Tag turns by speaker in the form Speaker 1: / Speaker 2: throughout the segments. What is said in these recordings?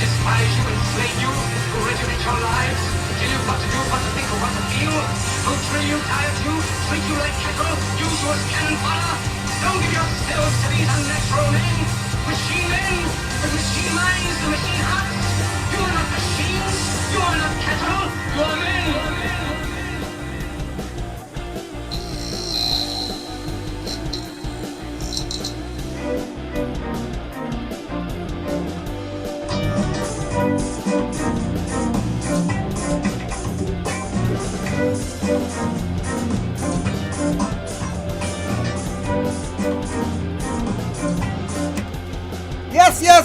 Speaker 1: despise you, enslave you, who regulate your lives, tell you what to do, what to think, or what to feel, who drill you, diet you, treat you like cattle, use you as cannon fodder. Don't give yourselves to these unnatural men with machine minds and machine hearts. You are not machines, you are not cattle, you are men.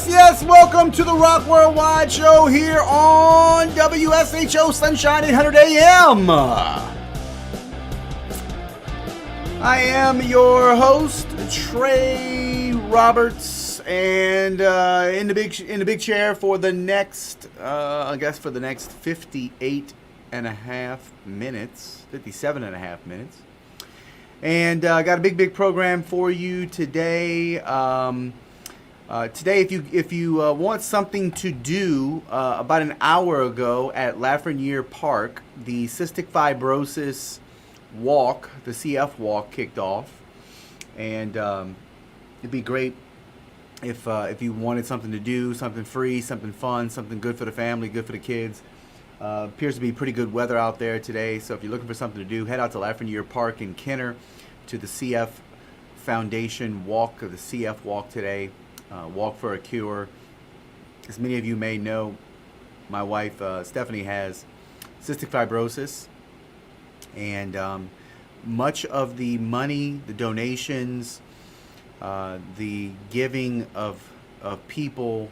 Speaker 2: Yes. Welcome to the Rock Worldwide Show here on WSHO Sunshine 800 AM. I am your host, Trey Roberts, and in the big chair for the next, I guess for the next 58 and a half minutes, 57 and a half minutes. And I got a big program for you today. Today, if you want something to do, about an hour ago at Lafreniere Park, the Cystic Fibrosis Walk, the CF Walk, kicked off, and it'd be great if you wanted something to do, something free, something fun, something good for the family, good for the kids. Appears to be pretty good weather out there today, so if you're looking for something to do, head out to Lafreniere Park in Kenner to the CF Foundation Walk, or the CF Walk today. Walk for a Cure. As many of you may know, my wife Stephanie has cystic fibrosis, and much of the money, the donations, the giving of people,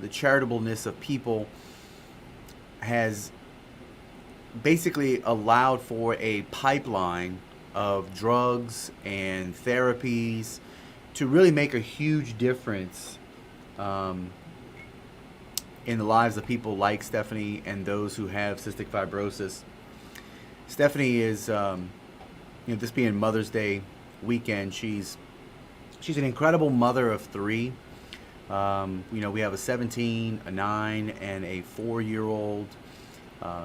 Speaker 2: the charitableness of people has basically allowed for a pipeline of drugs and therapies to really make a huge difference in the lives of people like Stephanie and those who have cystic fibrosis. Stephanie is, this being Mother's Day weekend, she's an incredible mother of three. We have a 17, a 9, and a 4-year-old.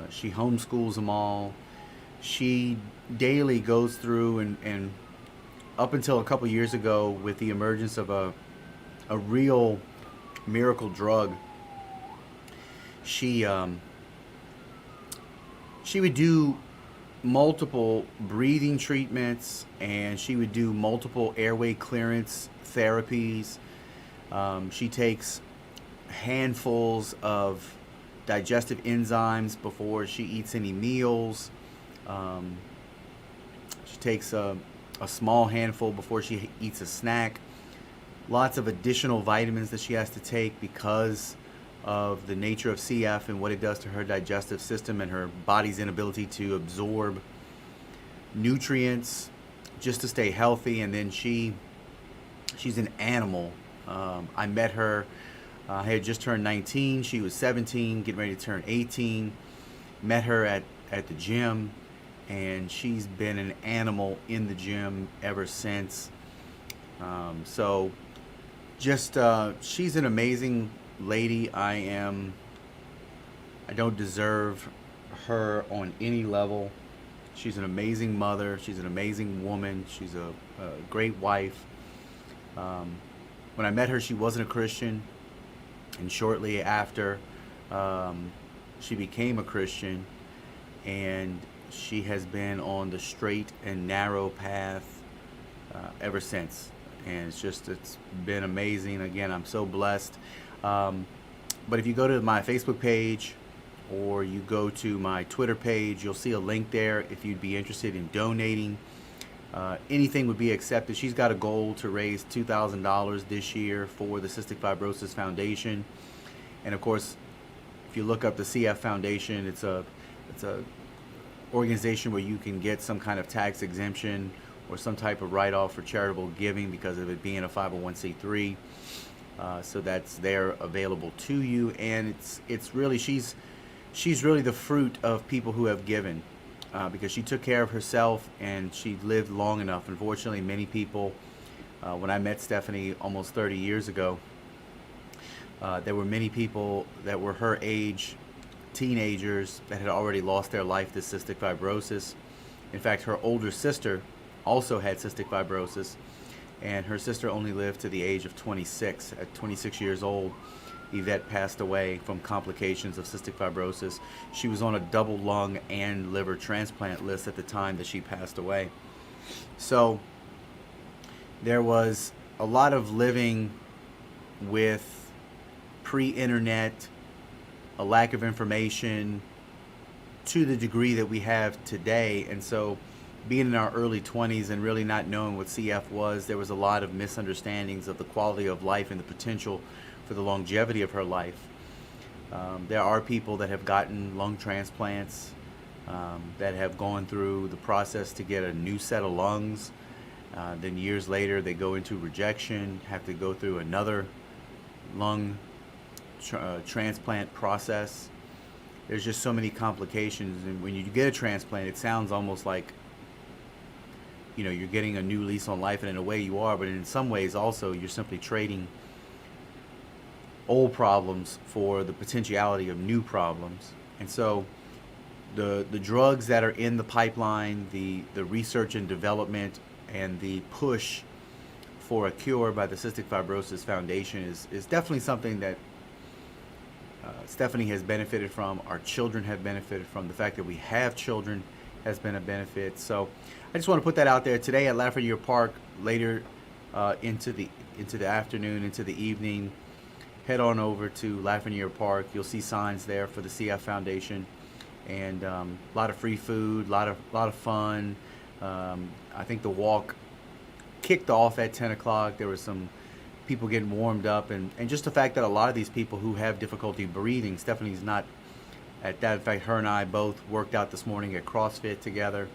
Speaker 2: She homeschools them all. She daily goes through and up until a couple years ago, with the emergence of a real miracle drug, she would do multiple breathing treatments, and she would do multiple airway clearance therapies. She takes handfuls of digestive enzymes before she eats any meals. She takes a small handful before she eats a snack. Lots of additional vitamins that she has to take because of the nature of CF and what it does to her digestive system and her body's inability to absorb nutrients just to stay healthy. And then she's an animal. I met her, I had just turned 19. She was 17, getting ready to turn 18. Met her at the gym, and she's been an animal in the gym ever since. She's an amazing lady. I don't deserve her on any level. She's an amazing mother. She's an amazing woman. She's a great wife. When I met her, she wasn't a Christian, and shortly after, she became a Christian, and she has been on the straight and narrow path ever since. And it's been amazing. Again, I'm so blessed. But if you go to my Facebook page or you go to my Twitter page, you'll see a link there if you'd be interested in donating. Anything would be accepted. She's got a goal to raise $2,000 this year for the Cystic Fibrosis Foundation. And of course, if you look up the CF Foundation, it's a organization where you can get some kind of tax exemption or some type of write-off for charitable giving because of it being a 501c3. So that's there available to you, and it's really she's really the fruit of people who have given, because she took care of herself and she lived long enough. Unfortunately, many people, when I met Stephanie almost 30 years ago, There were many people that were her age, teenagers, that had already lost their life to cystic fibrosis. In fact, her older sister also had cystic fibrosis, and her sister only lived to the age of 26. At 26 years old, Yvette passed away from complications of cystic fibrosis. She was on a double lung and liver transplant list at the time that she passed away. So there was a lot of living with pre-internet, a lack of information to the degree that we have today. And so being in our early 20s and really not knowing what CF was, there was a lot of misunderstandings of the quality of life and the potential for the longevity of her life. There are people that have gotten lung transplants, that have gone through the process to get a new set of lungs. Then years later, they go into rejection, have to go through another lung transplant process. There's just so many complications, and when you get a transplant, it sounds almost like, you know, you're getting a new lease on life, and in a way you are, but in some ways also you're simply trading old problems for the potentiality of new problems. And so the drugs that are in the pipeline, the research and development, and the push for a cure by the Cystic Fibrosis Foundation is definitely something that Stephanie has benefited from. Our children have benefited from. The fact that we have children has been a benefit. So I just want to put that out there today at Lafreniere Park. Later into the afternoon, into the evening, head on over to Lafreniere Park. You'll see signs there for the CF Foundation, and a lot of free food, a lot of fun. I think the walk kicked off at 10 o'clock. There was some people getting warmed up, and just the fact that a lot of these people who have difficulty breathing, Stephanie's not at that. In fact, her and I both worked out this morning at CrossFit together.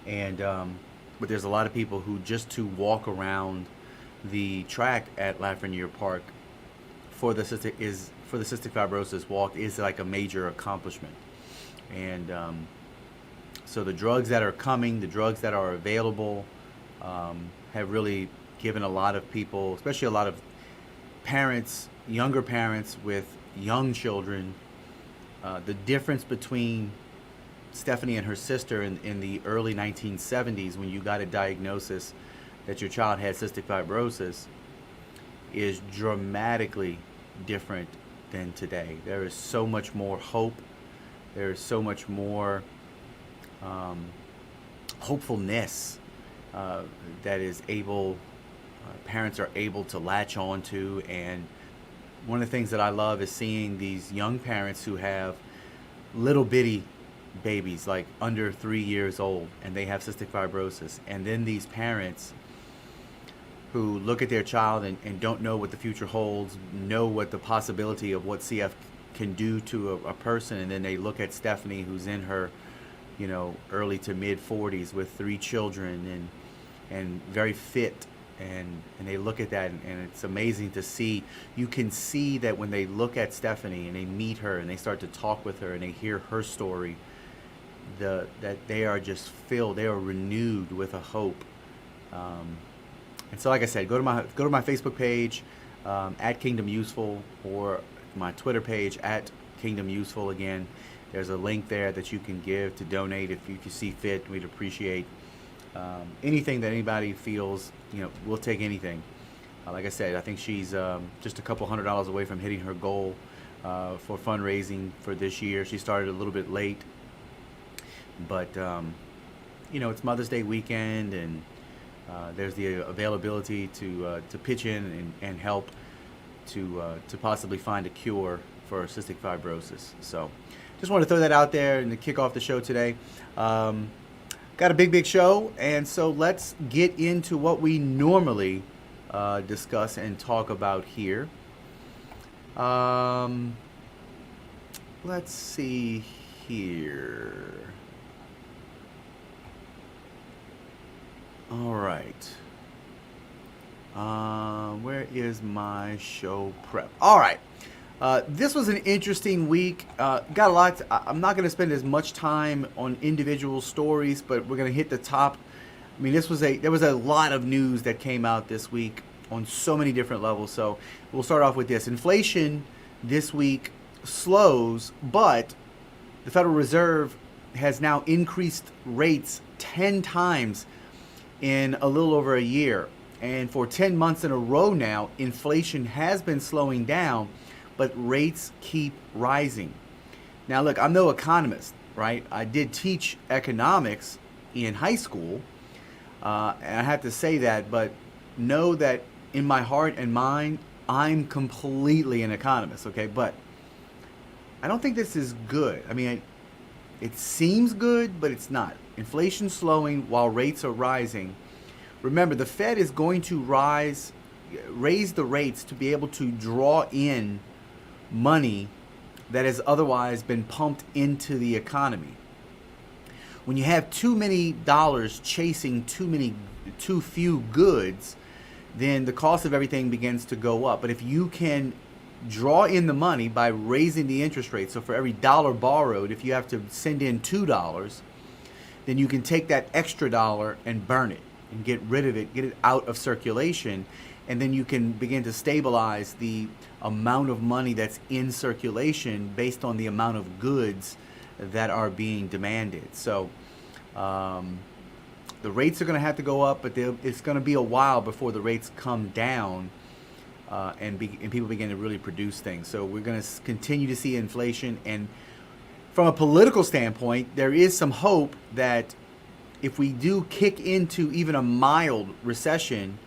Speaker 2: And but there's a lot of people who just to walk around the track at Lafreniere Park for the cystic fibrosis walk is like a major accomplishment. And so the drugs that are coming, the drugs that are available, have really given a lot of people, especially a lot of parents, younger parents with young children, the difference between Stephanie and her sister in the early 1970s, when you got a diagnosis that your child had cystic fibrosis, is dramatically different than today. There is so much more hope. There is so much more hopefulness that is able, parents are able to latch on to. And one of the things that I love is seeing these young parents who have little bitty babies, like under 3 years old, and they have cystic fibrosis. And then these parents who look at their child and don't know what the future holds, know what the possibility of what CF can do to a person, and then they look at Stephanie, who's in her, you know, early to mid 40s with 3 children and very fit, and they look at that, and it's amazing to see. You can see that when they look at Stephanie and they meet her and they start to talk with her and they hear her story, that they are just filled, they are renewed with a hope. And so, like I said, go to my Facebook page at Kingdom Useful, or my Twitter page at Kingdom Useful. Again, there's a link there that you can give to donate if you see fit. We'd appreciate anything that anybody feels. You know, we'll take anything. Like I said, I think she's just a couple $100 away from hitting her goal for fundraising for this year. She started a little bit late, but you know, it's Mother's Day weekend, and there's the availability to pitch in and help to possibly find a cure for cystic fibrosis. So just want to throw that out there and to kick off the show today. Got a big show, and so let's get into what we normally discuss and talk about here. Let's see here. All right. Where is my show prep? All right. This was an interesting week. Got a lot. I'm not going to spend as much time on individual stories, but we're going to hit the top. I mean, there was a lot of news that came out this week on so many different levels. So we'll start off with this. Inflation this week slows, but the Federal Reserve has now increased rates 10 times in a little over a year. And for 10 months in a row now, inflation has been slowing down, but rates keep rising. Now, look, I'm no economist, right? I did teach economics in high school, and I have to say that, but know that in my heart and mind, I'm completely an economist, okay? But I don't think this is good. I mean, it seems good, but it's not. Inflation's slowing while rates are rising. Remember, the Fed is going to raise the rates to be able to draw in money that has otherwise been pumped into the economy. When you have too many dollars chasing too few goods, then the cost of everything begins to go up. But if you can draw in the money by raising the interest rate, so for every dollar borrowed, if you have to send in $2, then you can take that extra dollar and burn it and get rid of it, get it out of circulation, and then you can begin to stabilize the amount of money that's in circulation based on the amount of goods that are being demanded. So the rates are going to have to go up, but it's going to be a while before the rates come down and people begin to really produce things. So we're going to continue to see inflation. And from a political standpoint, there is some hope that if we do kick into even a mild recession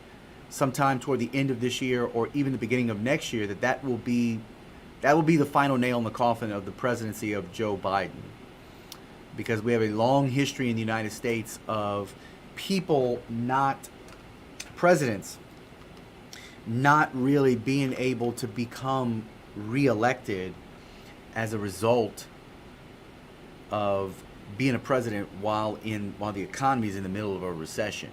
Speaker 2: sometime toward the end of this year or even the beginning of next year, that will be the final nail in the coffin of the presidency of Joe Biden. Because we have a long history in the United States of presidents, not really being able to become reelected as a result of being a president while the economy is in the middle of a recession.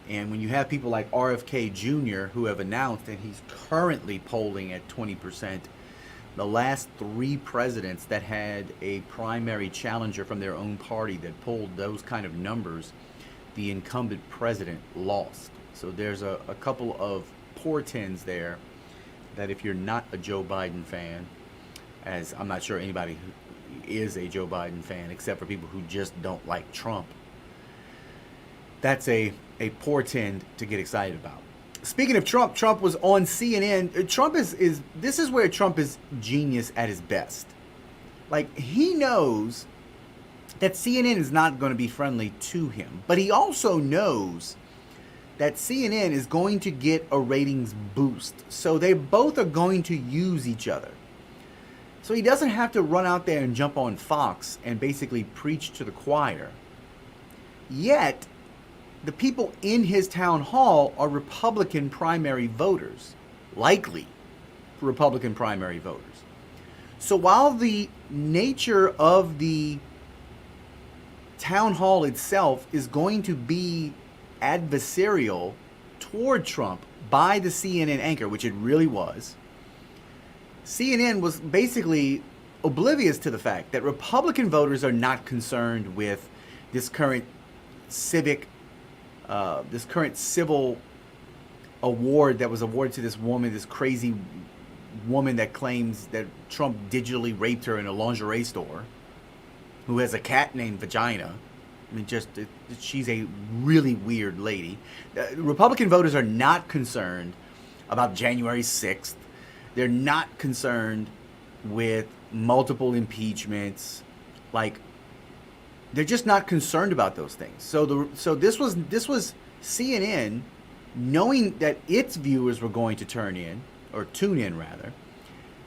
Speaker 2: And when you have people like RFK Jr. who have announced that he's currently polling at 20%, the last 3 presidents that had a primary challenger from their own party that polled those kind of numbers, the incumbent president lost. So there's a couple of portends there that if you're not a Joe Biden fan, as I'm not sure anybody who is a Joe Biden fan except for people who just don't like Trump, that's a portend to get excited about. Speaking of Trump, Trump was on CNN. Trump this is where Trump is genius at his best. Like, he knows that CNN is not going to be friendly to him, but he also knows that CNN is going to get a ratings boost. So they both are going to use each other. So he doesn't have to run out there and jump on Fox and basically preach to the choir. Yet, the people in his town hall are Republican primary voters, likely Republican primary voters. So while the nature of the town hall itself is going to be adversarial toward Trump by the CNN anchor, which it really was, CNN was basically oblivious to the fact that Republican voters are not concerned with this current civil award that was awarded to this woman, this crazy woman that claims that Trump digitally raped her in a lingerie store, who has a cat named Vagina. I mean, she's a really weird lady. Republican voters are not concerned about January 6th. They're not concerned with multiple impeachments. Like, they're just not concerned about those things. So this was CNN knowing that its viewers were going to tune in rather.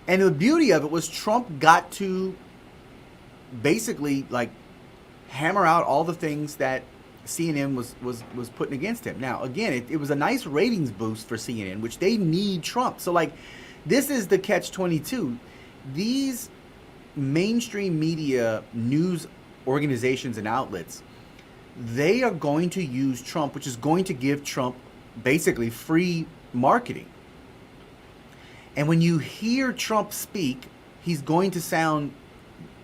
Speaker 2: And the beauty of it was Trump got to basically like hammer out all the things that CNN was putting against him. Now, again, it was a nice ratings boost for CNN, which they need Trump. So like, this is the catch-22. These mainstream media news organizations and outlets, they are going to use Trump, which is going to give Trump basically free marketing. And when you hear Trump speak, he's going to sound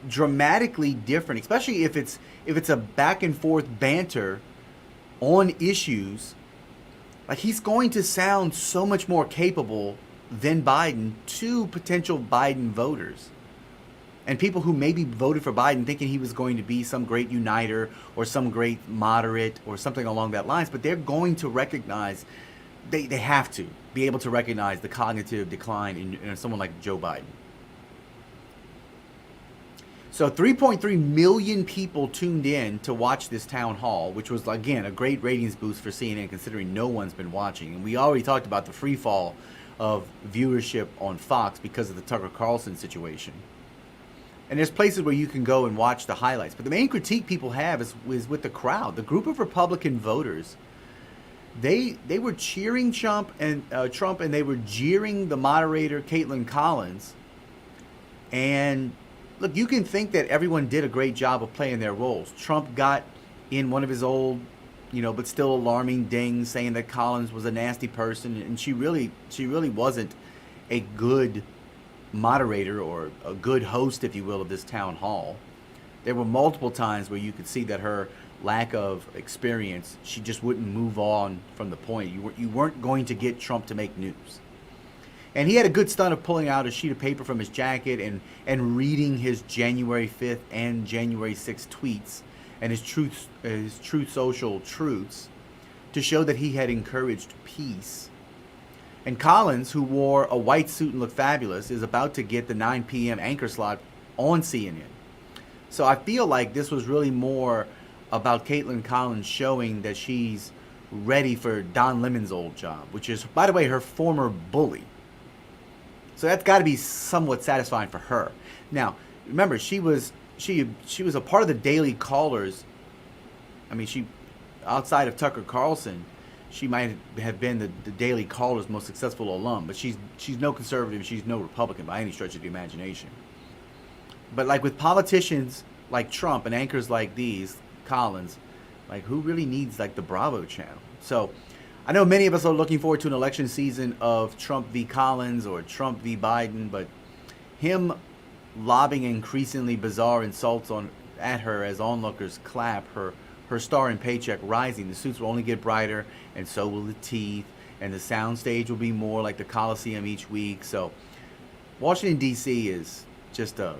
Speaker 2: dramatically different, especially if it's a back and forth banter on issues. Like, he's going to sound so much more capable than Biden to potential Biden voters. And people who maybe voted for Biden thinking he was going to be some great uniter or some great moderate or something along that lines. But they're going to recognize, they have to be able to recognize the cognitive decline in someone like Joe Biden. So 3.3 million people tuned in to watch this town hall, which was, again, a great ratings boost for CNN considering no one's been watching. And we already talked about the free fall of viewership on Fox because of the Tucker Carlson situation. And there's places where you can go and watch the highlights. But the main critique people have is with the crowd. The group of Republican voters, they were cheering Trump and they were jeering the moderator, Caitlin Collins. And look, you can think that everyone did a great job of playing their roles. Trump got in one of his old, but still alarming dings saying that Collins was a nasty person. And she really wasn't a good moderator or a good host, if you will, of this town hall. There were multiple times where you could see that her lack of experience, she just wouldn't move on from the point. You weren't going to get Trump to make news. And he had a good stunt of pulling out a sheet of paper from his jacket and reading his January 5th and January 6th tweets and his Truth Social truths to show that he had encouraged peace. And Collins, who wore a white suit and looked fabulous, is about to get the 9 p.m. anchor slot on CNN. So I feel like this was really more about Caitlin Collins showing that she's ready for Don Lemon's old job, which is, by the way, her former bully. So that's got to be somewhat satisfying for her. Now, remember, she was a part of the Daily Callers. I mean, she, outside of Tucker Carlson, she might have been the Daily Caller's most successful alum, but she's no conservative, she's no Republican by any stretch of the imagination. But like with politicians like Trump and anchors like these, Collins, like who really needs like the Bravo channel? So I know many of us are looking forward to an election season of Trump v. Collins or Trump v. Biden, but him lobbing increasingly bizarre insults at her as onlookers clap, her star and paycheck rising. The suits will only get brighter, and so will the teeth, and the soundstage will be more like the Coliseum each week. So Washington, D.C. is just a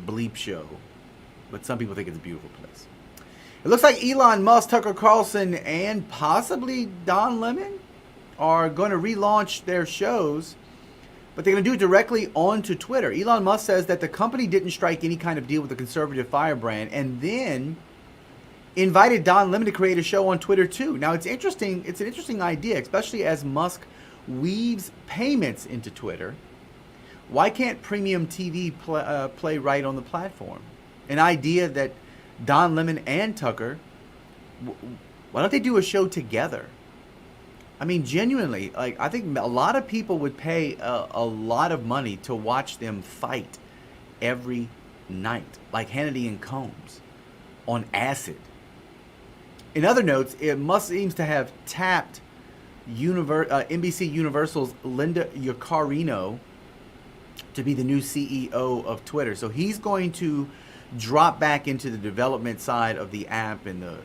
Speaker 2: bleep show, but some people think it's a beautiful place. It looks like Elon Musk, Tucker Carlson, and possibly Don Lemon are going to relaunch their shows, but they're going to do it directly onto Twitter. Elon Musk says that the company didn't strike any kind of deal with the conservative firebrand, and then invited Don Lemon to create a show on Twitter too. Now it's interesting. It's an interesting idea, especially as Musk weaves payments into Twitter. Why can't premium TV play right on the platform? An idea that Don Lemon and Tucker, why don't they do a show together? I mean, genuinely, like I think a lot of people would pay a lot of money to watch them fight every night, like Hannity and Combs, on acid. In other notes, it seems to have tapped NBC Universal's Linda Yaccarino to be the new CEO of Twitter. So he's going to drop back into the development side of the app and the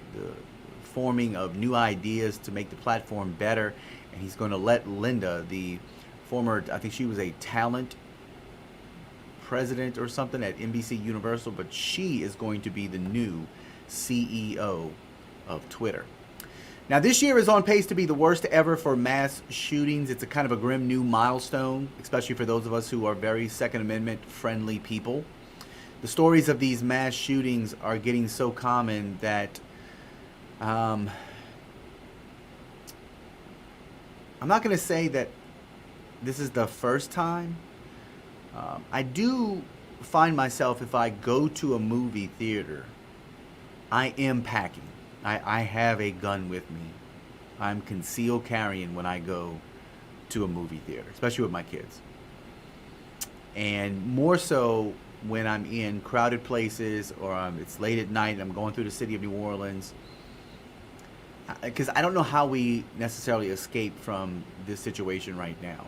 Speaker 2: forming of new ideas to make the platform better. And he's going to let Linda, the former, I think she was a talent president or something at NBC Universal, but she is going to be the new CEO of Twitter. Now, this year is on pace to be the worst ever for mass shootings. It's a kind of a grim new milestone, especially for those of us who are very Second Amendment friendly people. The stories of these mass shootings are getting so common that I'm not going to say that this is the first time. I do find myself, if I go to a movie theater, I am packing. I have a gun with me. I'm concealed carrying when I go to a movie theater, especially with my kids. And more so when I'm in crowded places or it's late at night and I'm going through the city of New Orleans. Because I don't know how we necessarily escape from this situation right now.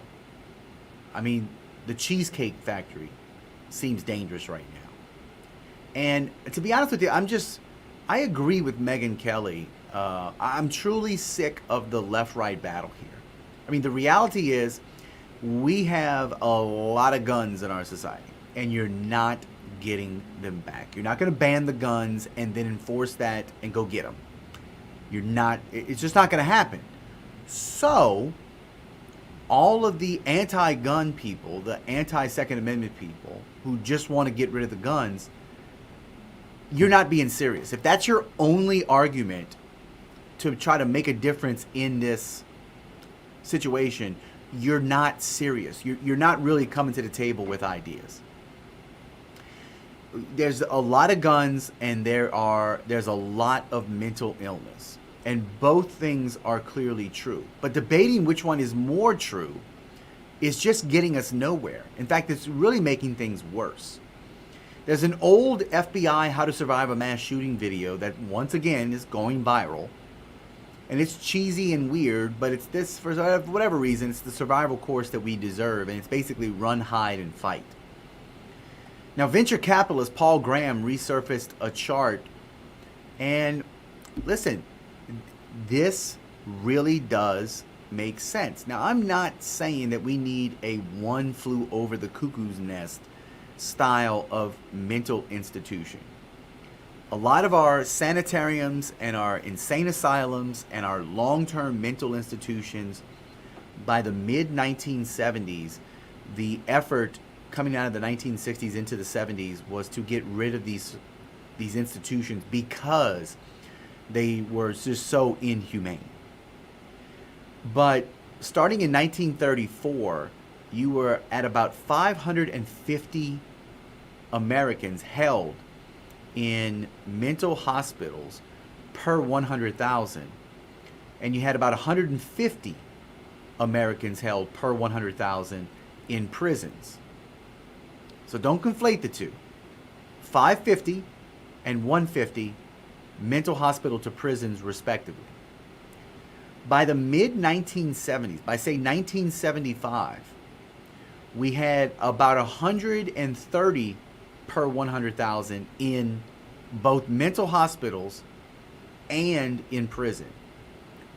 Speaker 2: I mean, the Cheesecake Factory seems dangerous right now. And to be honest with you, I agree with Megyn Kelly I'm truly sick of the left-right battle here. I mean, the reality is we have a lot of guns in our society, and you're not getting them back. You're not going to ban the guns and then enforce that and go get them. You're not, it's just not going to happen. So, all of the anti-gun people, the anti-Second Amendment people who just want to get rid of the guns, you're not being serious. If that's your only argument to try to make a difference in this situation, you're not serious. You're not really coming to the table with ideas. There's a lot of guns, and there's a lot of mental illness. And both things are clearly true. But debating which one is more true is just getting us nowhere. In fact, it's really making things worse. There's an old FBI How to Survive a Mass Shooting video that, once again, is going viral. And it's cheesy and weird, but it's this, for whatever reason, it's the survival course that we deserve. And it's basically run, hide, and fight. Now, venture capitalist Paul Graham resurfaced a chart. And listen, this really does make sense. Now, I'm not saying that we need a one flew over the cuckoo's nest style of mental institution. A lot of our sanitariums and our insane asylums and our long-term mental institutions, by the mid-1970s, the effort coming out of the 1960s into the 70s was to get rid of these institutions because they were just so inhumane. But starting in 1934, you were at about 550 Americans held in mental hospitals per 100,000. And you had about 150 Americans held per 100,000 in prisons. So don't conflate the two. 550 and 150 mental hospital to prisons respectively. By the mid-1970s, by say 1975, we had about 130 per 100,000 in both mental hospitals and in prison.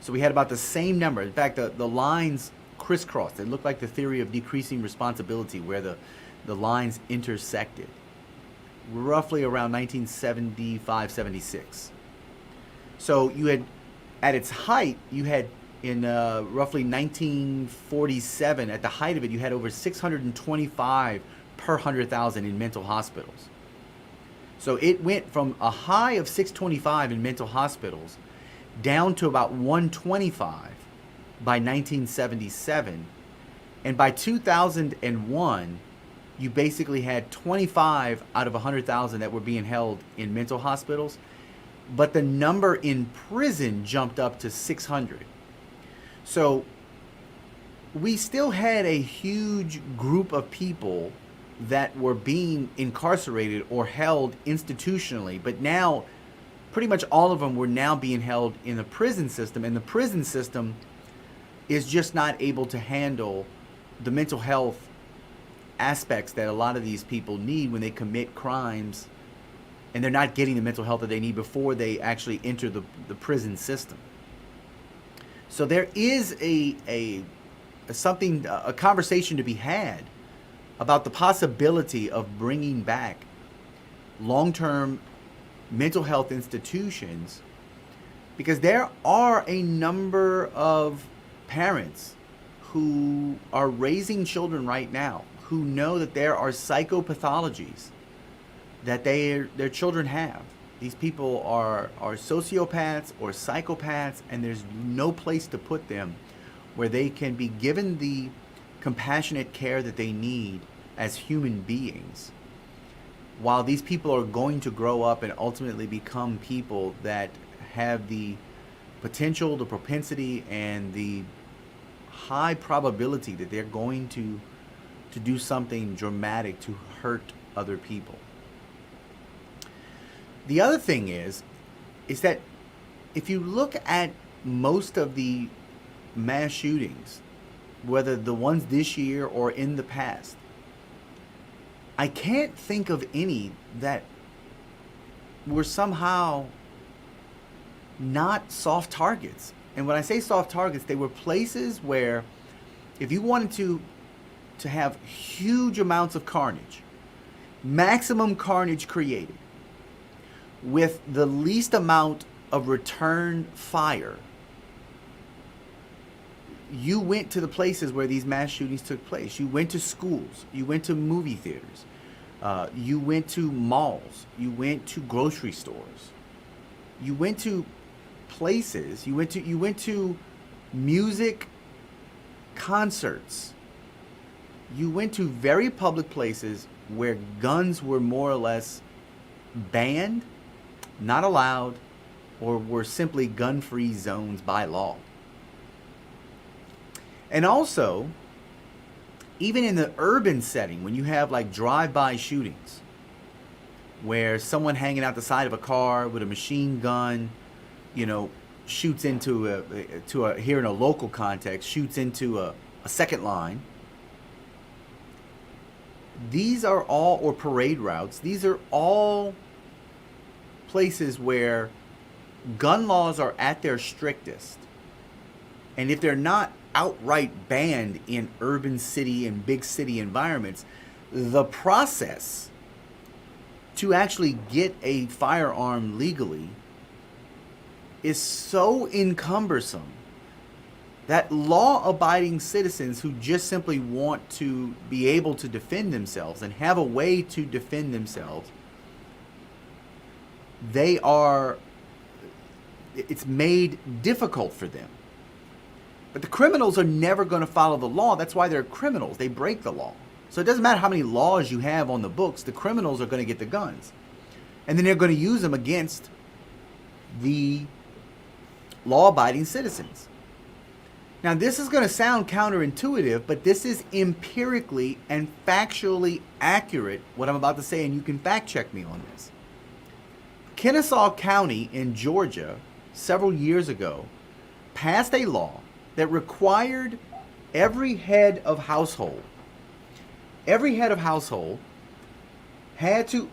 Speaker 2: So we had about the same number. In fact, the lines crisscrossed. It looked like the theory of decreasing responsibility, where the lines intersected. Roughly around 1975, 76. So you had, at its height, you had in roughly 1947, at the height of it, you had over 625 per 100,000 in mental hospitals. So it went from a high of 625 in mental hospitals down to about 125 by 1977. And by 2001, you basically had 25 out of 100,000 that were being held in mental hospitals. But the number in prison jumped up to 600. So we still had a huge group of people that were being incarcerated or held institutionally, but now pretty much all of them were now being held in the prison system, and the prison system is just not able to handle the mental health aspects that a lot of these people need when they commit crimes, and they're not getting the mental health that they need before they actually enter the prison system. So there is a conversation to be had about the possibility of bringing back long-term mental health institutions, because there are a number of parents who are raising children right now who know that there are psychopathologies that their children have. These people are sociopaths or psychopaths, and there's no place to put them where they can be given the compassionate care that they need as human beings, while these people are going to grow up and ultimately become people that have the potential, the propensity, and the high probability that they're going to do something dramatic to hurt other people. The other thing is that if you look at most of the mass shootings, whether the ones this year or in the past, I can't think of any that were somehow not soft targets. And when I say soft targets, they were places where if you wanted to have huge amounts of carnage, maximum carnage created, with the least amount of return fire, you went to the places where these mass shootings took place. You went to schools. You went to movie theaters. You went to malls. You went to grocery stores. You went to places. You went to music concerts. You went to very public places where guns were more or less banned, not allowed, or were simply gun-free zones by law. And also, even in the urban setting, when you have like drive-by shootings, where someone hanging out the side of a car with a machine gun, shoots into here in a local context, shoots into a second line. These are all, or parade routes, these are all places where gun laws are at their strictest. And if they're not outright banned in urban city and big city environments, the process to actually get a firearm legally is so encumbersome that law-abiding citizens who just simply want to be able to defend themselves and have a way to defend themselves, it's made difficult for them. But the criminals are never going to follow the law. That's why they're criminals. They break the law. So it doesn't matter how many laws you have on the books, the criminals are going to get the guns. And then they're going to use them against the law-abiding citizens. Now, this is going to sound counterintuitive, but this is empirically and factually accurate, what I'm about to say, and you can fact check me on this. Kennesaw County in Georgia, several years ago, passed a law that required every head of household had to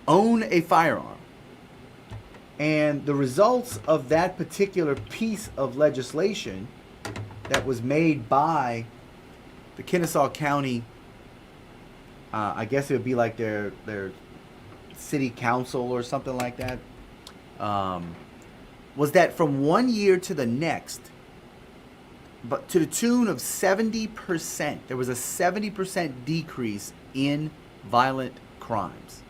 Speaker 2: own a firearm. And the results of that particular piece of legislation that was made by the Kennesaw County, I guess it would be like their city council or something like that, was that from 1 year to the next, but to the tune of 70%, there was a 70% decrease in violent crimes.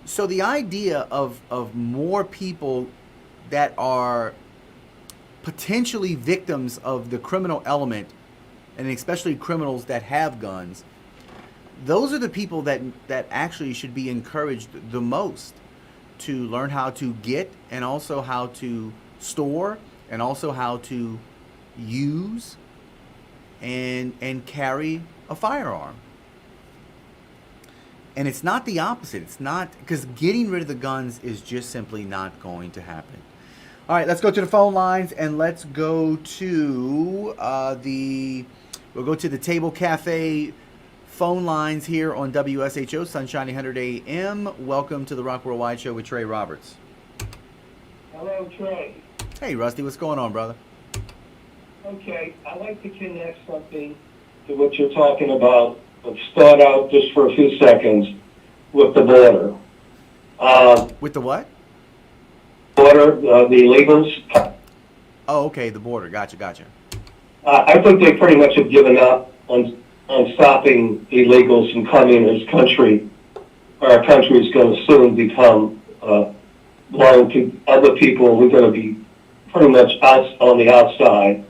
Speaker 2: So the idea of more people that are potentially victims of the criminal element, and especially criminals that have guns, those are the people that actually should be encouraged the most to learn how to get, and also how to store, and also how to use and carry a firearm. And it's not the opposite. It's not, because getting rid of the guns is just simply not going to happen. All right, let's go to the phone lines, and let's go to we'll go to the Table Cafe phone lines here on WSHO Sunshine 100 AM. Welcome to the Rock Worldwide Show with Trey Roberts.
Speaker 3: Hello, Trey.
Speaker 2: Hey, Rusty, what's going on, brother?
Speaker 3: Okay, I'd like to connect something to what you're talking about. Let's start out just for a few seconds with the border.
Speaker 2: With the what?
Speaker 3: Border, the illegals.
Speaker 2: Oh, okay, the border. Gotcha.
Speaker 3: I think they pretty much have given up on stopping illegals from coming in this country. Our country is going to soon become belong to other people. We're going to be pretty much out on the outside.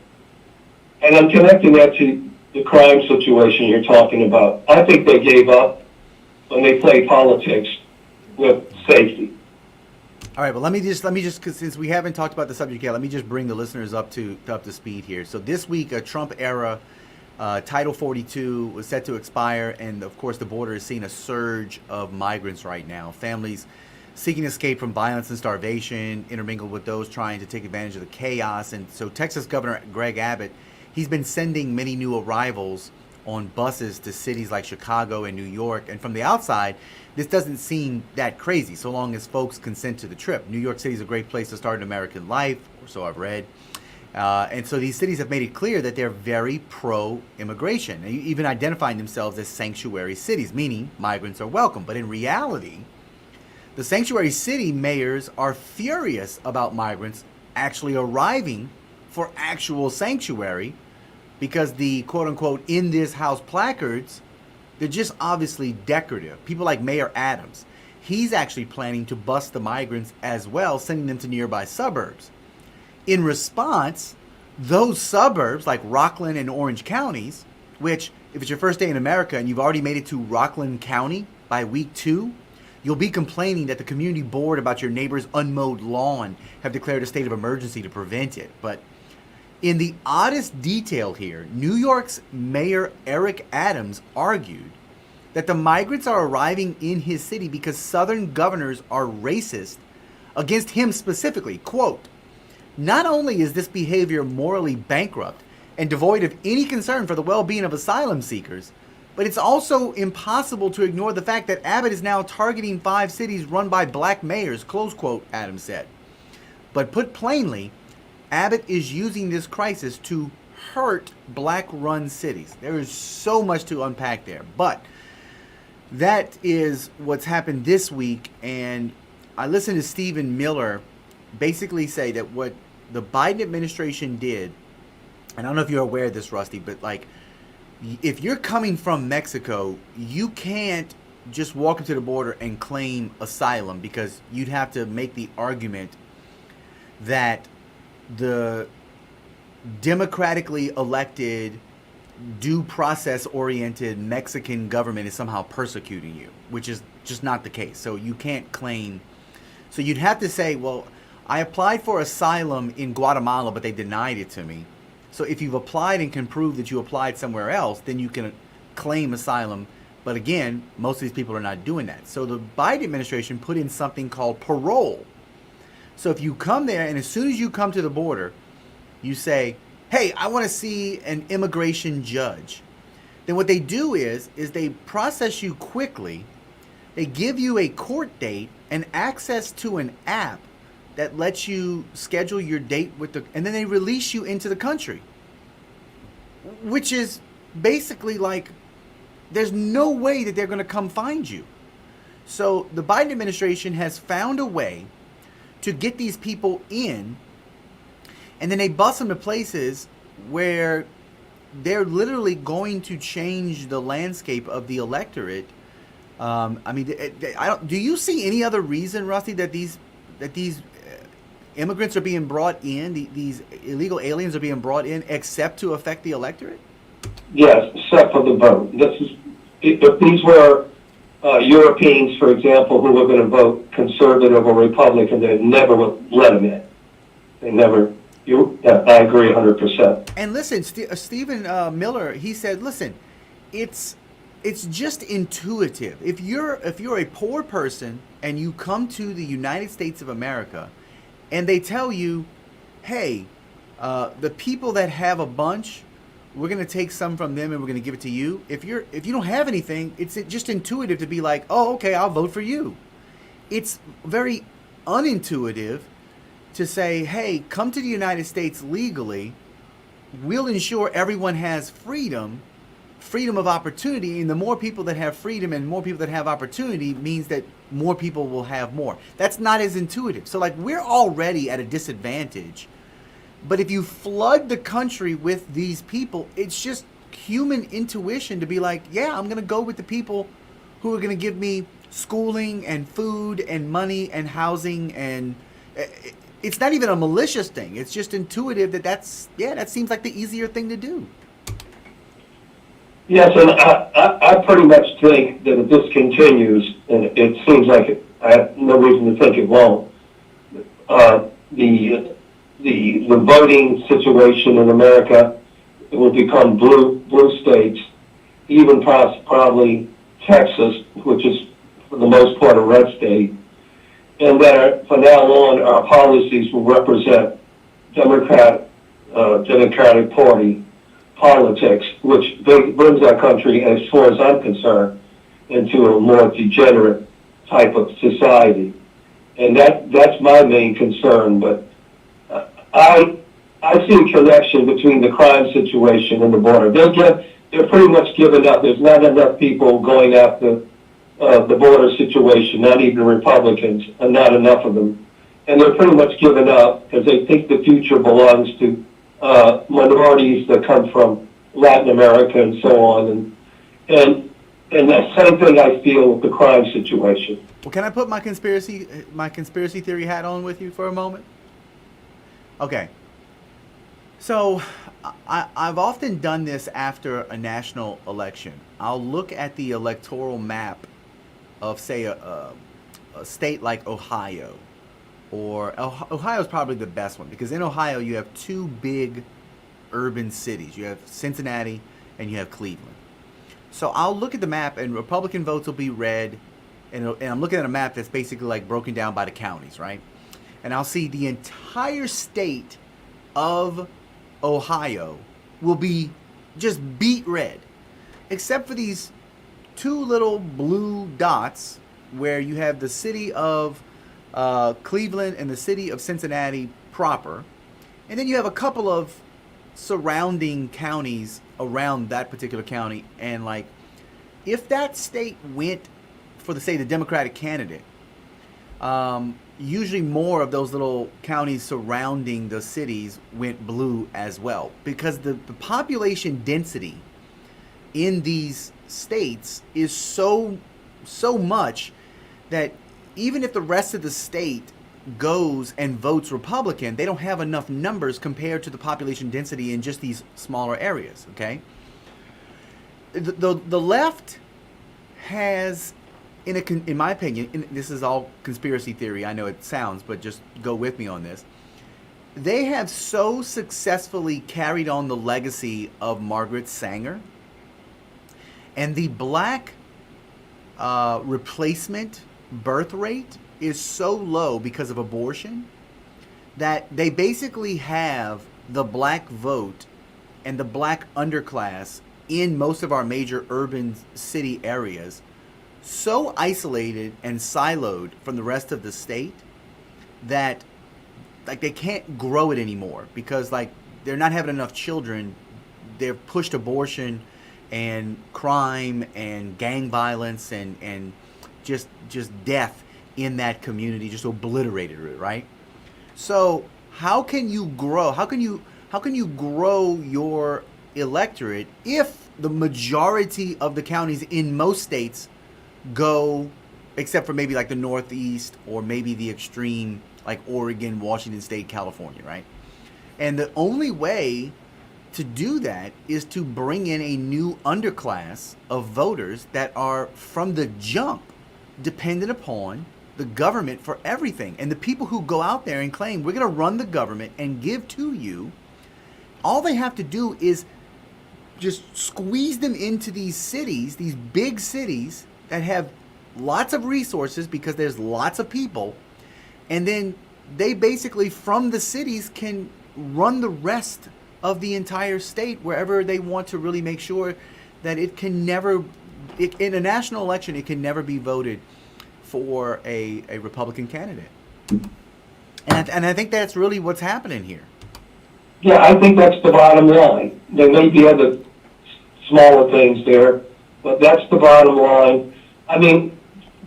Speaker 3: And I'm connecting that to the crime situation you're talking about. I think they gave up when they played politics with safety.
Speaker 2: All right, well, let me just, because since we haven't talked about the subject yet, let me just bring the listeners up to speed here. So this week, a Trump era Title 42 was set to expire, and of course, the border is seeing a surge of migrants right now. Families seeking escape from violence and starvation, intermingled with those trying to take advantage of the chaos. And so Texas Governor Greg Abbott, he's been sending many new arrivals on buses to cities like Chicago and New York. And from the outside, this doesn't seem that crazy, so long as folks consent to the trip. New York City is a great place to start an American life, or so I've read. And so these cities have made it clear that they're very pro-immigration, even identifying themselves as sanctuary cities, meaning migrants are welcome. But in reality, the sanctuary city mayors are furious about migrants actually arriving for actual sanctuary, because the quote-unquote in this house placards, they're just obviously decorative. People like Mayor Adams, he's actually planning to bus the migrants as well, sending them to nearby suburbs. In response, those suburbs like Rockland and Orange counties, which if it's your first day in America and you've already made it to Rockland County by week 2, you'll be complaining that the community board about your neighbor's unmowed lawn have declared a state of emergency to prevent it. But in the oddest detail here, New York's Mayor Eric Adams argued that the migrants are arriving in his city because Southern governors are racist against him specifically. Quote, "Not only is this behavior morally bankrupt and devoid of any concern for the well-being of asylum seekers, but it's also impossible to ignore the fact that Abbott is now targeting 5 cities run by black mayors," close quote, Adams said. But put plainly, Abbott is using this crisis to hurt black-run cities. There is so much to unpack there, but that is what's happened this week. And I listened to Stephen Miller basically say that what the Biden administration did, and I don't know if you're aware of this, Rusty, but like, if you're coming from Mexico, you can't just walk up to the border and claim asylum, because you'd have to make the argument that the democratically elected, due process oriented Mexican government is somehow persecuting you, which is just not the case. So you can't claim. So you'd have to say, well, I applied for asylum in Guatemala, but they denied it to me. So if you've applied and can prove that you applied somewhere else, then you can claim asylum. But again, most of these people are not doing that. So the Biden administration put in something called parole. So if you come there, and as soon as you come to the border, you say, hey, I want to see an immigration judge. Then what they do is they process you quickly. They give you a court date and access to an app that lets you schedule your date with and then they release you into the country. Which is basically like, there's no way that they're going to come find you. So the Biden administration has found a way to get these people in, and then they bus them to places where they're literally going to change the landscape of the electorate. I mean, do you see any other reason, Rusty, that these immigrants are being brought in, these illegal aliens are being brought in, except to affect the electorate?
Speaker 3: Yes, except for the vote. If these were Europeans, for example, who were going to vote conservative or Republican, they never would let them in. They never. I agree 100%.
Speaker 2: And listen, Stephen Miller, he said, listen, it's just intuitive. If you're a poor person and you come to the United States of America, and they tell you, hey, the people that have a bunch, we're going to take some from them and we're going to give it to you. If you don't have anything, it's just intuitive to be like, oh, okay, I'll vote for you. It's very unintuitive to say, hey, come to the United States legally. We'll ensure everyone has freedom of opportunity. And the more people that have freedom and more people that have opportunity means that more people will have more. That's not as intuitive. So like, we're already at a disadvantage. But if you flood the country with these people, it's just human intuition to be like, yeah, I'm going to go with the people who are going to give me schooling and food and money and housing. And it's not even a malicious thing. It's just intuitive that seems like the easier thing to do.
Speaker 3: Yes, and I pretty much think that if this continues, and it seems like I have no reason to think it won't, the voting situation in America will become blue states, even probably Texas, which is for the most part a red state, and that from now on our policies will represent Democratic Party politics, which brings our country, as far as I'm concerned, into a more degenerate type of society. And that's my main concern. But I see a connection between the crime situation and the border. They're pretty much given up. There's not enough people going after the border situation, not even Republicans, and not enough of them. And they're pretty much given up because they think the future belongs to minorities that come from Latin America and so on. And that same thing I feel with the crime situation.
Speaker 2: Well, can I put my conspiracy theory hat on with you for a moment? Okay. So I've often done this after a national election. I'll look at the electoral map of, say, a state like Ohio. Or Ohio is probably the best one, because in Ohio you have two big urban cities. You have Cincinnati and you have Cleveland. So I'll look at the map, and Republican votes will be red, and I'm looking at a map that's basically like broken down by the counties, right? And I'll see the entire state of Ohio will be just beat red, except for these two little blue dots where you have the city of Cleveland and the city of Cincinnati proper, and then you have a couple of surrounding counties around that particular county. And like, if that state went for the Democratic candidate, usually more of those little counties surrounding the cities went blue as well, because the population density in these states is so much that even if the rest of the state goes and votes Republican, they don't have enough numbers compared to the population density in just these smaller areas, okay? The left has, in my opinion, and this is all conspiracy theory, I know it sounds, but just go with me on this. They have so successfully carried on the legacy of Margaret Sanger, and the black replacement birth rate is so low because of abortion that they basically have the black vote and the black underclass in most of our major urban city areas so isolated and siloed from the rest of the state that like they can't grow it anymore, because like they're not having enough children. They've pushed abortion and crime and gang violence and just death in that community, just obliterated it, right? So how can you grow? How can you grow your electorate if the majority of the counties in most states go, except for maybe like the Northeast or maybe the extreme like Oregon, Washington State, California, right? And the only way to do that is to bring in a new underclass of voters that are from the jump dependent upon the government for everything. And the people who go out there and claim we're going to run the government and give to you, all they have to do is just squeeze them into these cities, these big cities that have lots of resources because there's lots of people, and then they basically from the cities can run the rest of the entire state wherever they want to really make sure that it can never, in a national election, it can never be voted for a Republican candidate. And I think that's really what's happening here.
Speaker 3: Yeah, I think that's the bottom line. There may be other smaller things there, but that's the bottom line. I mean,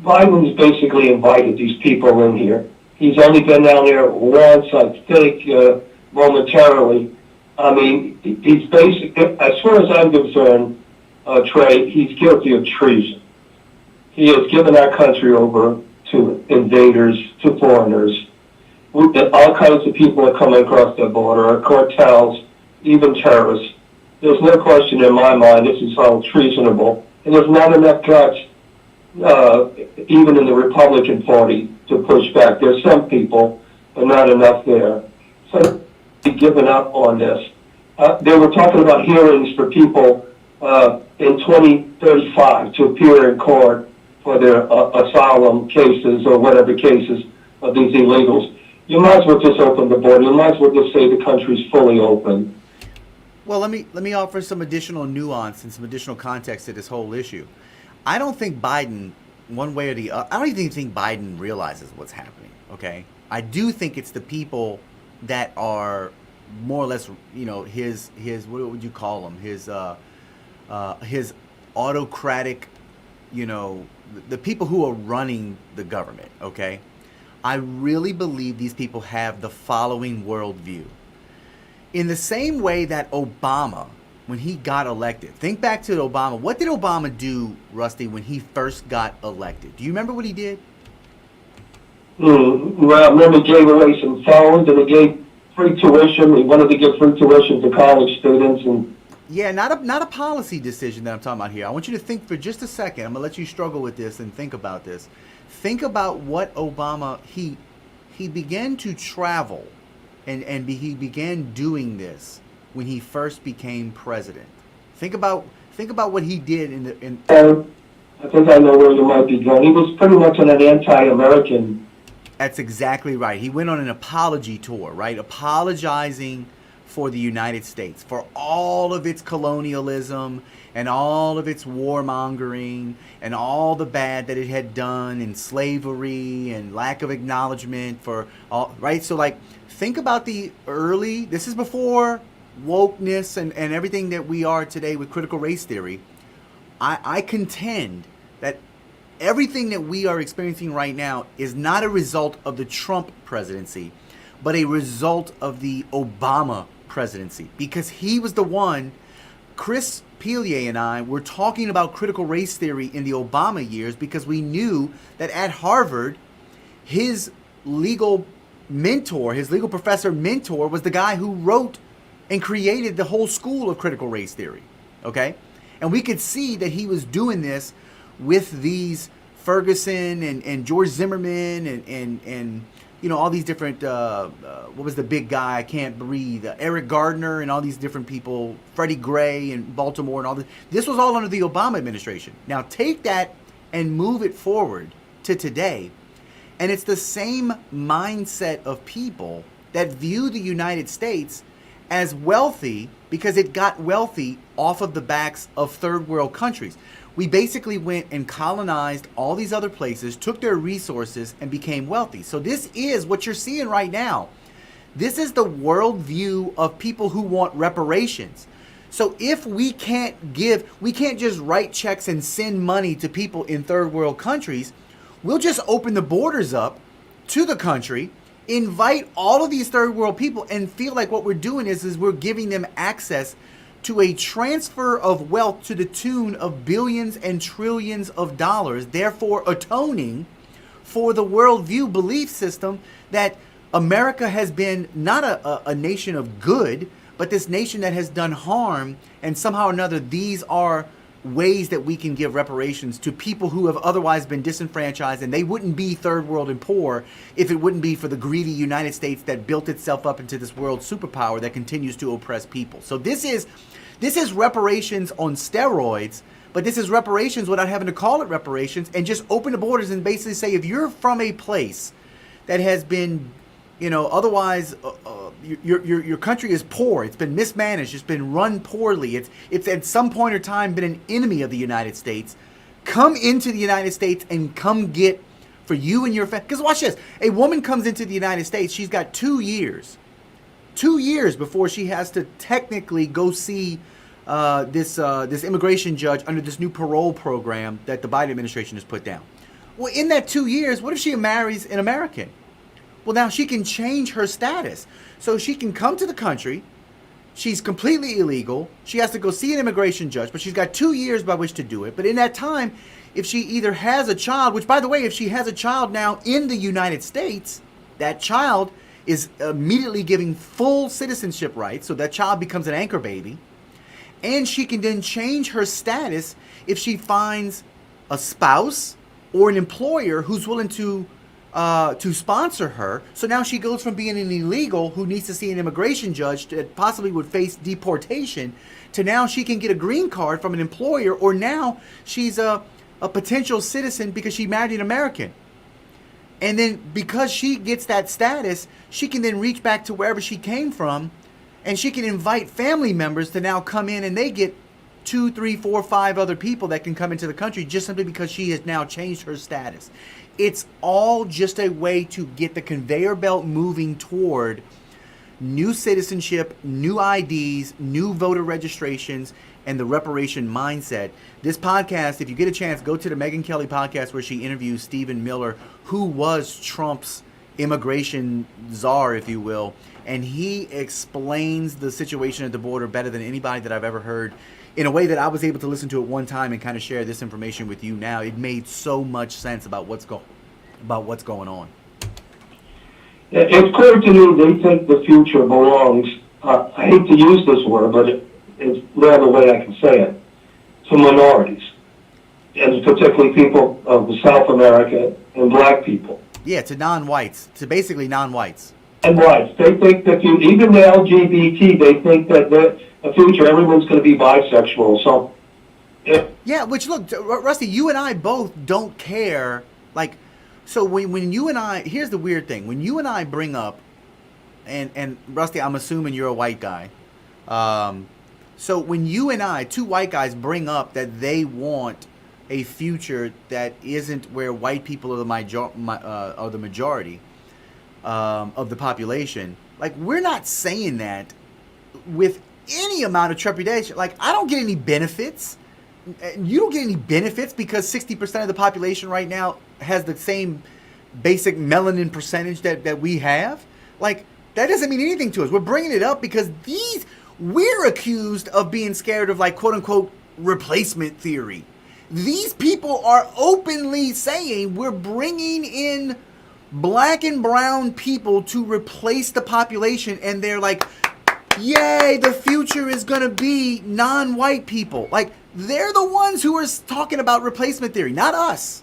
Speaker 3: Biden's basically invited these people in here. He's only been down there once, I think, momentarily. I mean, he's basically, as far as I'm concerned, Trey, he's guilty of treason. He has given our country over to invaders, to foreigners. All kinds of people are coming across the border, cartels, even terrorists. There's no question in my mind this is all treasonable. And there's not enough guts, even in the Republican Party, to push back. There's some people, but not enough there. So they've given up on this. They were talking about hearings for people in 2035 to appear in court for their asylum cases or whatever cases of these illegals. You might as well just open the border. You might as well just say the country's fully open.
Speaker 2: Well, let me offer some additional nuance and some additional context to this whole issue. I don't think Biden, one way or the other, I don't even think Biden realizes what's happening. Okay, I do think it's the people that are more or less, his what would you call them? His autocratic, the people who are running the government. Okay, I really believe these people have the following worldview. In the same way that Obama, when he got elected, think back to Obama. What did Obama do, Rusty, when he first got elected? Do you remember what he did?
Speaker 3: Well, I remember he gave away some phones and he gave free tuition. He wanted to give free tuition to college students. And
Speaker 2: yeah, not a policy decision that I'm talking about here. I want you to think for just a second. I'm going to let you struggle with this and think about this. Think about what Obama, he began to travel. And he began doing this when he first became president. Think about what he did
Speaker 3: I think I know where you might be going. He was pretty much an anti-American.
Speaker 2: That's exactly right. He went on an apology tour, right? Apologizing for the United States, for all of its colonialism and all of its warmongering and all the bad that it had done, and slavery and lack of acknowledgement for all, right? So like, think about this is before wokeness and everything that we are today with critical race theory. I contend that everything that we are experiencing right now is not a result of the Trump presidency, but a result of the Obama presidency, because he was the one. Chris Pelier and I were talking about critical race theory in the Obama years because we knew that at Harvard, his legal professor mentor was the guy who wrote and created the whole school of critical race theory. Okay? And we could see that he was doing this with these Ferguson and George Zimmerman and all these different, what was the big guy, I can't breathe, Eric Gardner and all these different people, Freddie Gray in Baltimore and all this. This was all under the Obama administration. Now take that and move it forward to today, and it's the same mindset of people that view the United States as wealthy because it got wealthy off of the backs of third world countries. We basically went and colonized all these other places, took their resources, and became wealthy. So this is what you're seeing right now. This is the worldview of people who want reparations. So if we can't just write checks and send money to people in third world countries, we'll just open the borders up to the country, invite all of these third world people, and feel like what we're doing is we're giving them access to a transfer of wealth to the tune of billions and trillions of dollars, therefore atoning for the worldview belief system that America has been not a nation of good, but this nation that has done harm, and somehow or another these are ways that we can give reparations to people who have otherwise been disenfranchised, and they wouldn't be third world and poor if it wouldn't be for the greedy United States that built itself up into this world superpower that continues to oppress people. So this is reparations on steroids, but this is reparations without having to call it reparations, and just open the borders and basically say, if you're from a place that has been, otherwise your country is poor, it's been mismanaged, it's been run poorly, it's at some point or time been an enemy of the United States, come into the United States and come get for you and your family. Because watch this, a woman comes into the United States, she's got 2 years before she has to technically go see this immigration judge under this new parole program that the Biden administration has put down. Well, in that 2 years, what if she marries an American? Well, now she can change her status. So she can come to the country. She's completely illegal. She has to go see an immigration judge, but she's got 2 years by which to do it. But in that time, if she either has a child, which, by the way, if she has a child now in the United States, that child is immediately giving full citizenship rights. So that child becomes an anchor baby. And she can then change her status if she finds a spouse or an employer who's willing to sponsor her. So now she goes from being an illegal who needs to see an immigration judge that possibly would face deportation to now she can get a green card from an employer, or now she's a potential citizen because she married an American. And then because she gets that status, she can then reach back to wherever she came from And she can invite family members to now come in, and they get 2, 3, 4, 5 other people that can come into the country just simply because she has now changed her status. It's all just a way to get the conveyor belt moving toward new citizenship, new IDs, new voter registrations, and the reparation mindset. This podcast, if you get a chance, go to the Megyn Kelly podcast where she interviews Stephen Miller, who was Trump's immigration czar, if you will, and he explains the situation at the border better than anybody that I've ever heard, in a way that I was able to listen to it one time and kind of share this information with you now. It made so much sense about what's going on.
Speaker 3: It's clear to me they think the future belongs, I hate to use this word, but it's no other way I can say it, to minorities, and particularly people of South America and black people.
Speaker 2: Yeah, to non-whites, to basically non-whites.
Speaker 3: And whites. They think that even the LGBT, they think that the future, everyone's going to be bisexual. So,
Speaker 2: yeah, which, look, Rusty, you and I both don't care, like, so when you and I, here's the weird thing. When you and I bring up, and Rusty, I'm assuming you're a white guy. So when you and I, two white guys, bring up that they want a future that isn't where white people are the majority of the population, like, we're not saying that with any amount of trepidation. Like, I don't get any benefits. You don't get any benefits because 60% of the population right now has the same basic melanin percentage that we have. Like, that doesn't mean anything to us. We're bringing it up because we're accused of being scared of, like, quote unquote replacement theory. These people are openly saying we're bringing in black and brown people to replace the population, and they're like, yay, the future is going to be non-white people. Like, they're the ones who are talking about replacement theory, not us.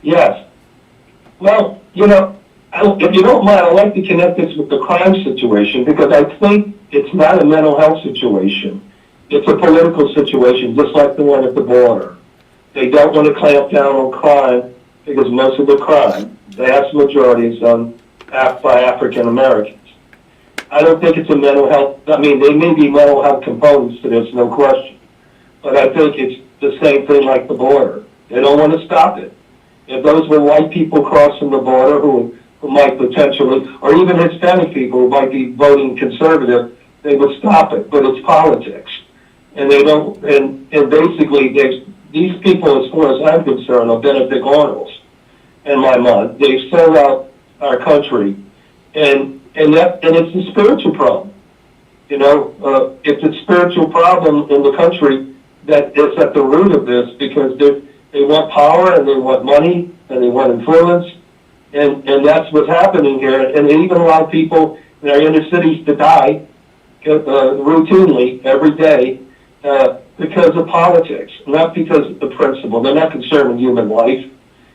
Speaker 3: yes. Well, if you don't mind, I'd like to connect this with the crime situation, because I think it's not a mental health situation. It's a political situation, just like the one at the border. They don't want to clamp down on crime because most of the crime, the vast majority, is done by African Americans. I don't think it's a mental health, I mean, there may be mental health components to this, no question. But I think it's the same thing like the border. They don't want to stop it. If those were white people crossing the border who might potentially, or even Hispanic people who might be voting conservative, they would stop it. But it's politics. And they don't, and basically these people, as far as I'm concerned, are benefit Arnolds in my mind. They've sold out our country. And it's a spiritual problem. It's a spiritual problem in the country that is at the root of this, because they want power and they want money and they want influence, and that's what's happening here. And they even allow people in our inner cities to die routinely every day because of politics, not because of the principle. They're not concerned with human life.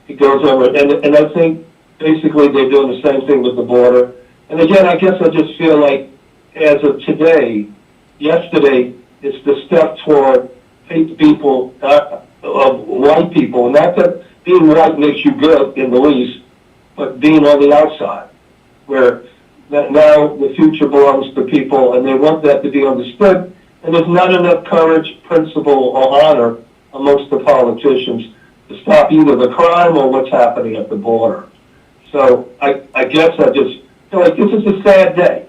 Speaker 3: It goes over, and I think basically they're doing the same thing with the border. And again, I guess I just feel like, as of yesterday, it's the step toward people, of white people. Not that being white makes you good in the least, but being on the outside, where now the future belongs to people, and they want that to be understood. And there's not enough courage, principle, or honor amongst the politicians to stop either the crime or what's happening at the border. So I guess I just feel like this is a sad day.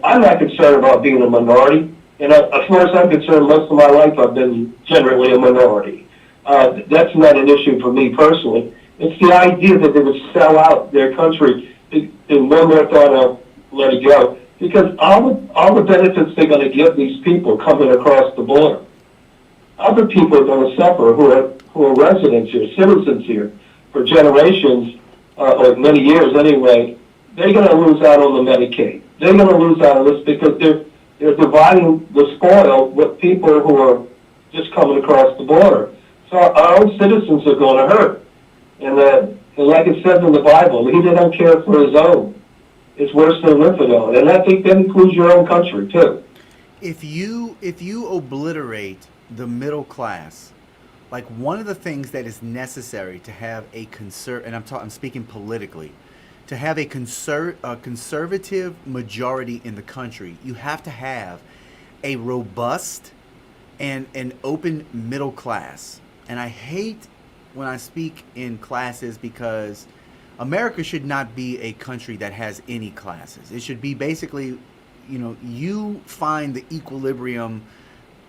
Speaker 3: I'm not concerned about being a minority. As far as I'm concerned, most of my life I've been generally a minority. That's not an issue for me personally. It's the idea that they would sell out their country. And one more thought, I'll let it go. Because all the benefits they're going to give these people coming across the border, other people are going to suffer who are residents here, citizens here, for generations, or many years anyway. They're going to lose out on the Medicaid. They're going to lose out on this because they're dividing the spoil with people who are just coming across the border. So our own citizens are going to hurt. And like it says in the Bible, he that don't care for his own is worse than an infidel. And I think that includes your own country, too.
Speaker 2: If you obliterate the middle class, like, one of the things that is necessary to have a and I'm speaking politically, to have a conservative majority in the country, you have to have a robust and an open middle class. And I hate when I speak in classes because America should not be a country that has any classes. It should be basically, you find the equilibrium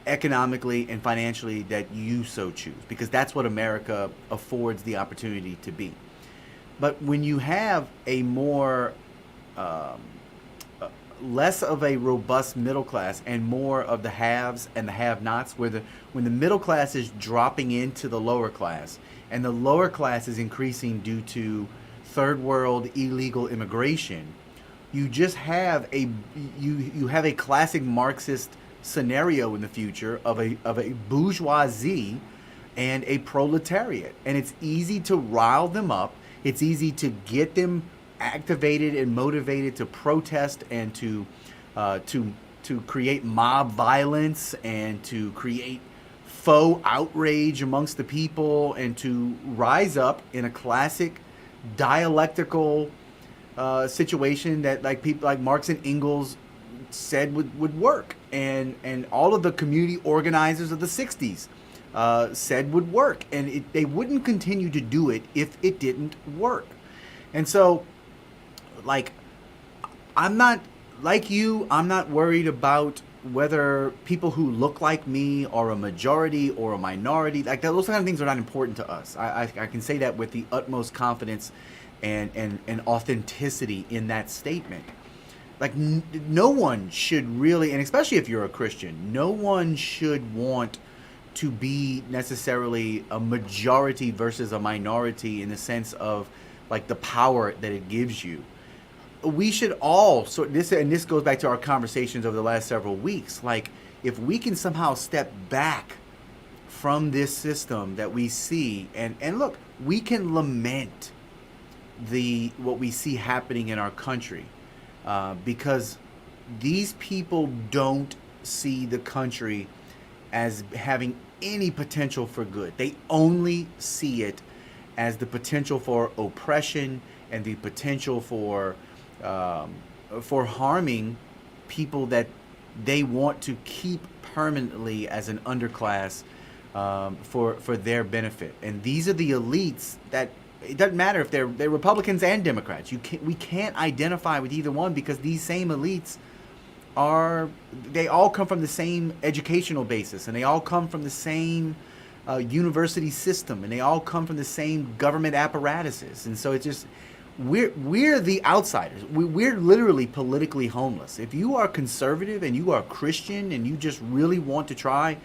Speaker 2: economically and financially that you so choose, because that's what America affords the opportunity to be. But when you have a more less of a robust middle class and more of the haves and the have-nots, when the middle class is dropping into the lower class and the lower class is increasing due to third world illegal immigration, you just have you have a classic Marxist scenario in the future of a bourgeoisie and a proletariat, and it's easy to rile them up. It's easy to get them activated and motivated to protest and to create mob violence and to create faux outrage amongst the people and to rise up in a classic dialectical situation that like people like Marx and Engels said would work, and all of the community organizers of the 60s said would work, and they wouldn't continue to do it if it didn't work. And so, like, I'm not like you. I'm not worried about whether people who look like me are a majority or a minority. Like, those kind of things are not important to us. I can say that with the utmost confidence and authenticity in that statement. Like, no one should really, and especially if you're a Christian, no one should want to be necessarily a majority versus a minority in the sense of like the power that it gives you. We should all this goes back to our conversations over the last several weeks. Like, if we can somehow step back from this system that we see, and look, we can lament what we see happening in our country, because these people don't see the country as having any potential for good. They only see it as the potential for oppression and the potential for harming people that they want to keep permanently as an underclass for their benefit. And these are the elites that it doesn't matter if they're Republicans and Democrats. We can't identify with either one because these same elites they all come from the same educational basis, and they all come from the same university system, and they all come from the same government apparatuses. And so it's just we're the outsiders. We're literally politically homeless. If you are conservative and you are Christian and you just really want to try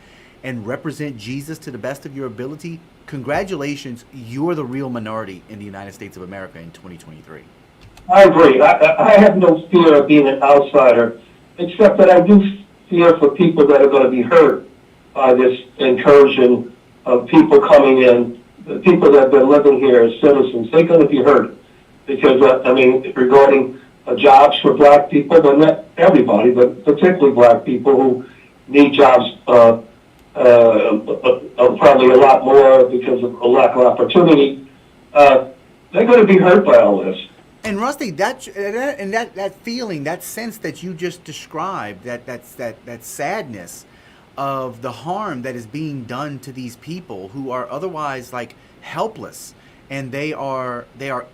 Speaker 2: and represent Jesus to the best of your ability, congratulations, you're the real minority in the United States of America in 2023.
Speaker 3: I agree. I have no fear of being an outsider, except that I do fear for people that are going to be hurt by this incursion of people coming in, the people that have been living here as citizens. They're going to be hurt because, regarding jobs for black people, but not everybody, but particularly black people who need jobs probably a lot more because of a lack of opportunity. They're going to be hurt by all this.
Speaker 2: And Rusty, that feeling, that sense that you just described, that sadness of the harm that is being done to these people who are otherwise like helpless, and they are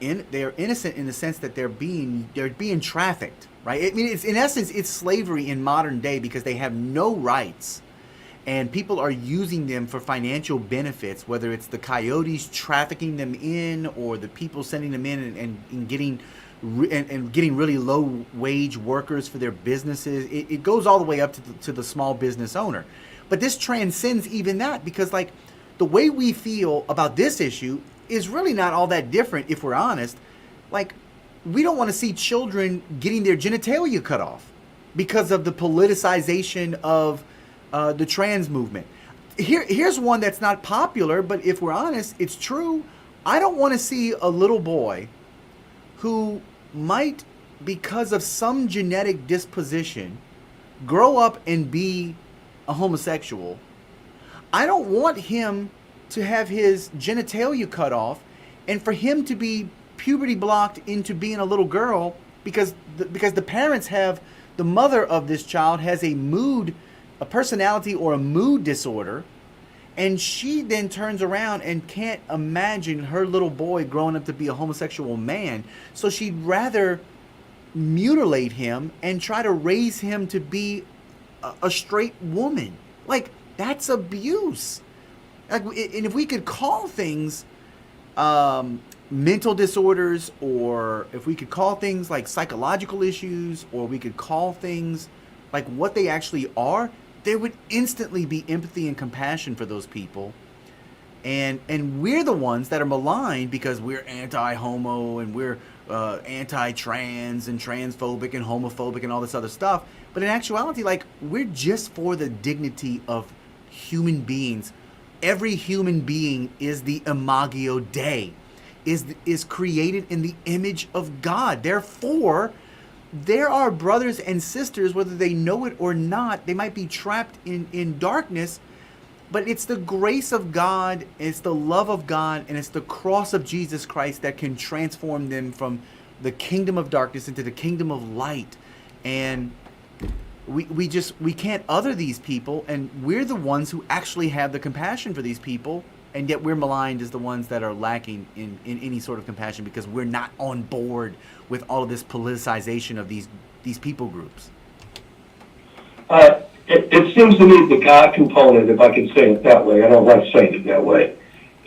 Speaker 2: innocent in the sense that they're being trafficked, right? I mean, it's in essence it's slavery in modern day because they have no rights. And people are using them for financial benefits, whether it's the coyotes trafficking them in or the people sending them in and getting really low wage workers for their businesses. It goes all the way up to the small business owner. But this transcends even that, because like the way we feel about this issue is really not all that different if we're honest. Like, we don't want to see children getting their genitalia cut off because of the politicization of the trans movement. Here's one that's not popular, but if we're honest, it's true. I don't want to see a little boy who might, because of some genetic disposition, grow up and be a homosexual. I don't want him to have his genitalia cut off and for him to be puberty blocked into being a little girl because the parents have, the mother of this child has a personality or a mood disorder, and she then turns around and can't imagine her little boy growing up to be a homosexual man, so she'd rather mutilate him and try to raise him to be a straight woman. Like, that's abuse. Like, and if we could call things mental disorders, or if we could call things like psychological issues, or we could call things like what they actually are, there would instantly be empathy and compassion for those people. And we're the ones that are maligned because we're anti-homo and we're anti-trans and transphobic and homophobic and all this other stuff. But in actuality, like, we're just for the dignity of human beings. Every human being is the imago Dei, is created in the image of God. Therefore, there are brothers and sisters, whether they know it or not. They might be trapped in darkness, but it's the grace of God, it's the love of God, and it's the cross of Jesus Christ that can transform them from the kingdom of darkness into the kingdom of light. And we can't other these people, and we're the ones who actually have the compassion for these people, and yet we're maligned as the ones that are lacking in any sort of compassion because we're not on board with all of this politicization of these people groups.
Speaker 3: It seems to me the God component, if I can say it that way, I don't like saying it that way,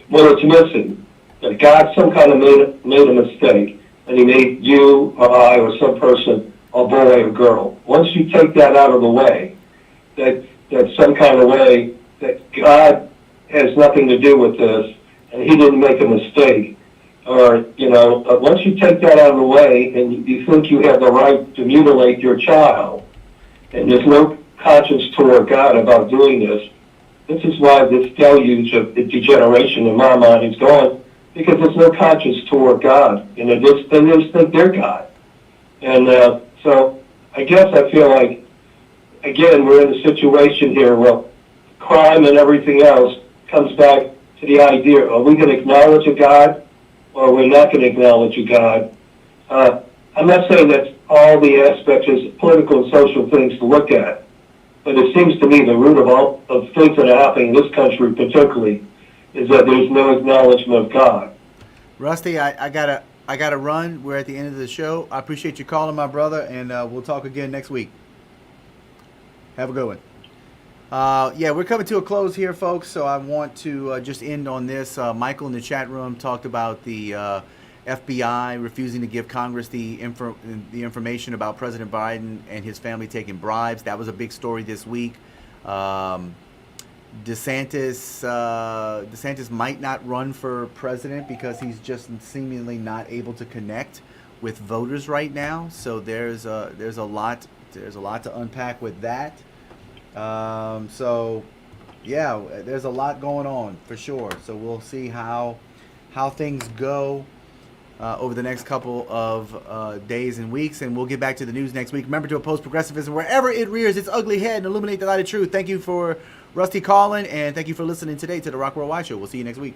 Speaker 3: well, it's missing. That God some kind of made a mistake, and he made you or I or some person a boy or girl. Once you take that out of the way, that some kind of way that God has nothing to do with this, and he didn't make a mistake, or, once you take that out of the way and you think you have the right to mutilate your child, and there's no conscience toward God about doing this, this is why this deluge of degeneration in my mind is going, because there's no conscience toward God, and they just think they're God. And so I guess I feel like, again, we're in a situation here where crime and everything else comes back to the idea, are we going to acknowledge a God, or we're not going to acknowledge a God? I'm not saying that's all the aspects of political and social things to look at, but it seems to me the root of all of things that are happening in this country particularly is that there's no acknowledgement of God.
Speaker 2: Rusty, I gotta run. We're at the end of the show. I appreciate you calling, my brother, and we'll talk again next week. Have a good one. Yeah, we're coming to a close here, folks, so I want to just end on this. Michael in the chat room talked about the FBI refusing to give Congress the information about President Biden and his family taking bribes. That was a big story this week. DeSantis might not run for president because he's just seemingly not able to connect with voters right now. So there's a lot to unpack with that. So yeah, there's a lot going on for sure. So we'll see how things go over the next couple of days and weeks, and we'll get back to the news next week. Remember to oppose progressivism wherever it rears its ugly head and illuminate the light of truth. Thank you for Rusty calling, and thank you for listening today to the Rock Worldwide Show. We'll see you next week.